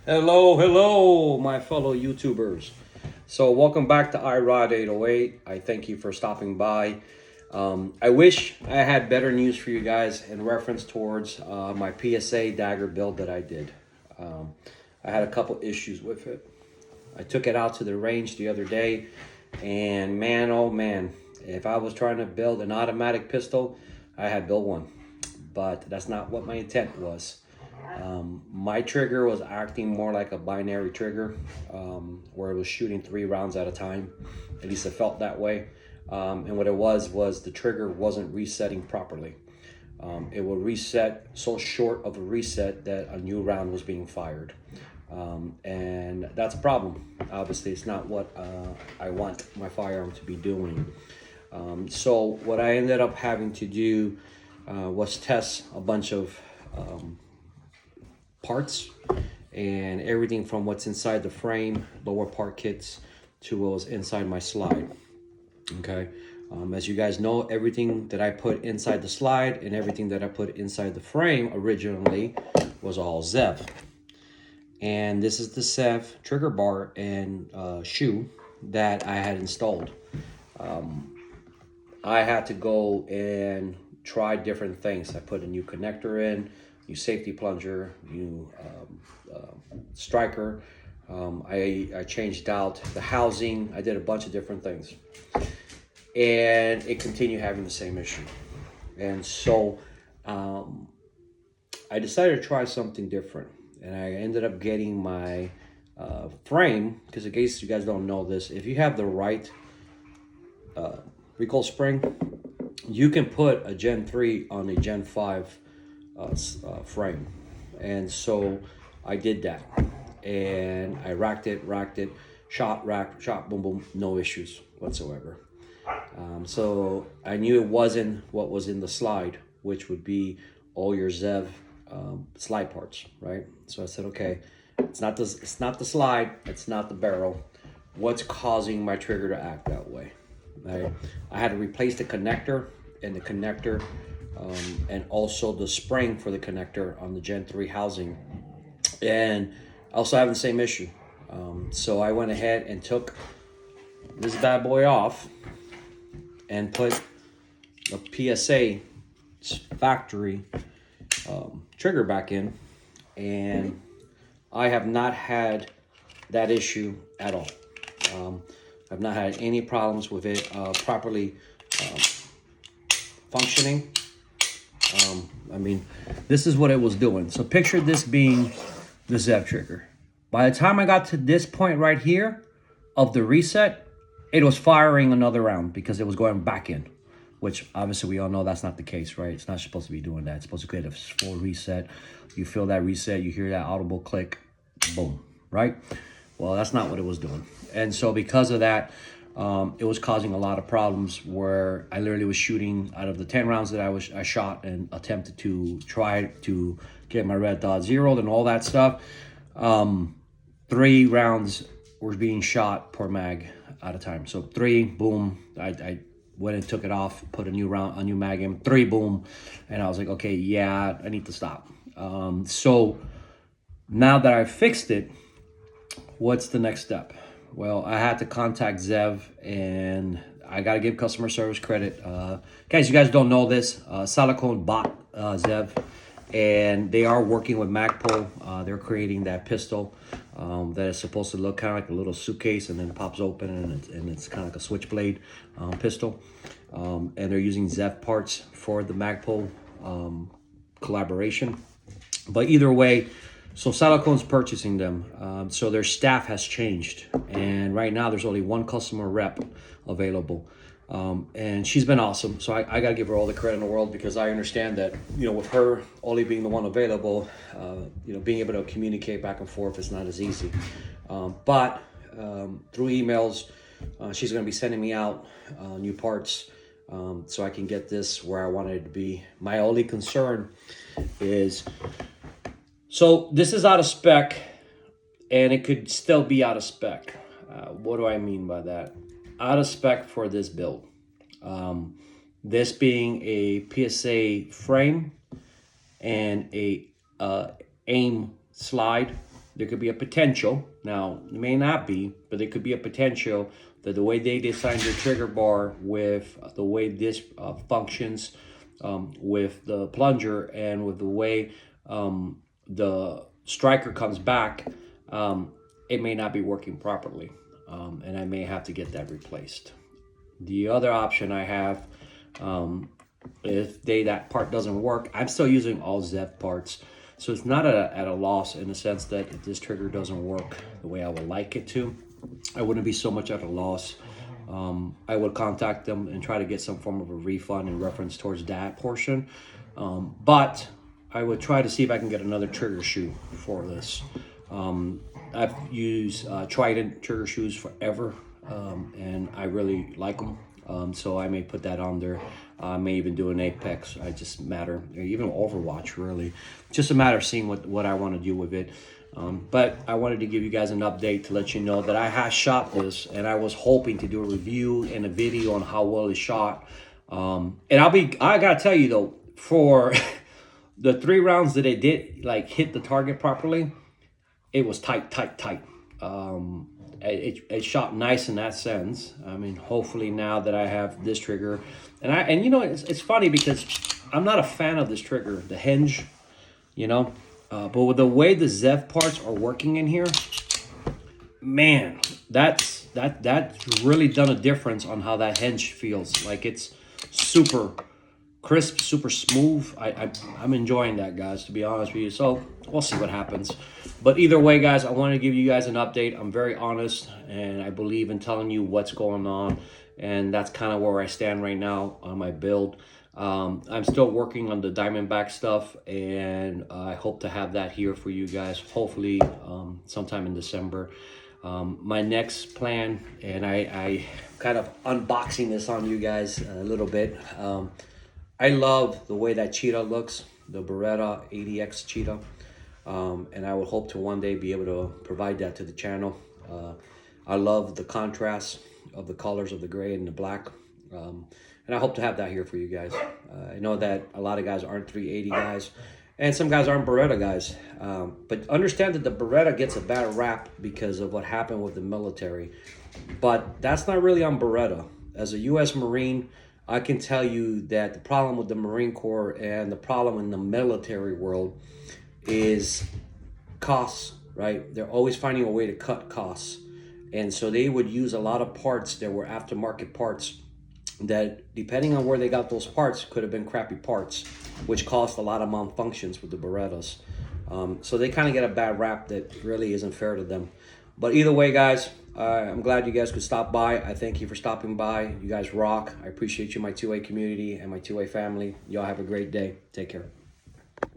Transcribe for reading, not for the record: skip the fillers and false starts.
Hello, my fellow YouTubers. So, welcome back to iRod 808. I thank you for stopping by. I wish I had better news for you guys in reference towards my PSA dagger build that I did. I had a couple issues with it. I took it out to the range the other day, and man, oh man, if I was trying to build an automatic pistol, I had built one. But that's not what my intent was. My trigger was acting more like a binary trigger, where it was shooting 3 rounds at a time. At least it felt that way. And what it was the trigger wasn't resetting properly. It would reset so short of a reset that a new round was being fired. And that's a problem. Obviously, it's not what I want my firearm to be doing. So what I ended up having to do was test a bunch of parts and everything from what's inside the frame, lower part kits, to what was inside my slide. Okay. As you guys know, everything that I put inside the slide and everything that I put inside the frame originally was all ZEV. And this is the ZEV trigger bar and shoe that I had installed. I had to go and try different things. I put a new connector in, new safety plunger, new striker. I changed out the housing. I did a bunch of different things. And it continued having the same issue. And so I decided to try something different. And I ended up getting my frame, because in case you guys don't know this, if you have the right recoil spring, you can put a Gen 3 on a Gen 5 frame. And so I did that. And I racked it, shot, boom, boom, no issues whatsoever. So I knew it wasn't what was in the slide, which would be all your ZEV slide parts, right? So I said, okay, it's not the slide, it's not the barrel. What's causing my trigger to act that way? Right? I had to replace the connector and and also the spring for the connector on the Gen 3 housing, and also having the same issue. So I went ahead and took this bad boy off and put the PSA factory trigger back in, and I have not had that issue at all. I've not had any problems with it properly functioning. I mean, this is what it was doing. So picture this being the ZEV trigger. By the time I got to this point right here of the reset, it was firing another round because it was going back in, which obviously we all know that's not the case, right? It's not supposed to be doing that. It's supposed to create a full reset. You feel that reset, you hear that audible click, boom, right? Well, that's not what it was doing. And so because of that, it was causing a lot of problems where I literally was shooting out of the 10 rounds that I shot and attempted to try to get my red dot zeroed and all that stuff. 3 rounds were being shot per mag at a time. So 3, boom, I went and took it off, put a new mag in, 3, boom. And I was like, okay, yeah, I need to stop. So now that I fixed it, what's the next step? Well, I had to contact ZEV, and I got to give customer service credit. Guys, you guys don't know this. Silicone bought ZEV, and they are working with Magpul. They're creating that pistol that is supposed to look kind of like a little suitcase, and then it pops open, and it's kind of like a switchblade pistol. And they're using ZEV parts for the Magpul collaboration. But either way, so Silicone's purchasing them. So their staff has changed. And right now there's only one customer rep available. And she's been awesome. So I got to give her all the credit in the world, because I understand that, you know, with her only being the one available, you know, being able to communicate back and forth is not as easy. But through emails, she's going to be sending me out new parts so I can get this where I wanted it to be. My only concern is, so this is out of spec, and it could still be out of spec. What do I mean by that? Out of spec for this build. This being a PSA frame and a AIM slide there could be a potential. Now, it may not be, but there could be a potential that the way they designed your trigger bar with the way this functions with the plunger and with the way the striker comes back, it may not be working properly. And I may have to get that replaced. The other option I have, if that part doesn't work, I'm still using all ZEV parts. So it's not at a loss in the sense that if this trigger doesn't work the way I would like it to, I wouldn't be so much at a loss. I would contact them and try to get some form of a refund in reference towards that portion. But I would try to see if I can get another trigger shoe for this. I've used Trident trigger shoes forever, and I really like them. So I may put that on there. I may even do an Apex. I just matter, or even Overwatch, really. Just a matter of seeing what I want to do with it. But I wanted to give you guys an update to let you know that I have shot this, and I was hoping to do a review and a video on how well it's shot. And I gotta tell you though, for the 3 rounds that it did like hit the target properly, it was tight. It shot nice in that sense. I mean, hopefully now that I have this trigger, and you know, it's funny because I'm not a fan of this trigger, the hinge, you know, but with the way the ZEV parts are working in here, man, that's really done a difference on how that hinge feels. Like it's super crisp, super smooth. I'm enjoying that, guys, to be honest with you. So we'll see what happens. But either way, guys, I want to give you guys an update. I'm very honest, and I believe in telling you what's going on. And that's kind of where I stand right now on my build. I'm still working on the Diamondback stuff, and I hope to have that here for you guys, hopefully sometime in December. My next plan, and I kind of unboxing this on you guys a little bit. I love the way that cheetah looks, the Beretta 80X cheetah. And I would hope to one day be able to provide that to the channel. I love the contrast of the colors of the gray and the black. And I hope to have that here for you guys. I know that a lot of guys aren't 380 guys, and some guys aren't Beretta guys. But understand that the Beretta gets a bad rap because of what happened with the military. But that's not really on Beretta. As a U.S. Marine, I can tell you that the problem with the Marine Corps and the problem in the military world is costs, right? They're always finding a way to cut costs. And so they would use a lot of parts that were aftermarket parts that, depending on where they got those parts, could have been crappy parts, which cost a lot of malfunctions with the Berettas. So they kind of get a bad rap that really isn't fair to them. But either way, guys, I'm glad you guys could stop by. I thank you for stopping by. You guys rock. I appreciate you, my 2A community and my 2A family. Y'all have a great day. Take care.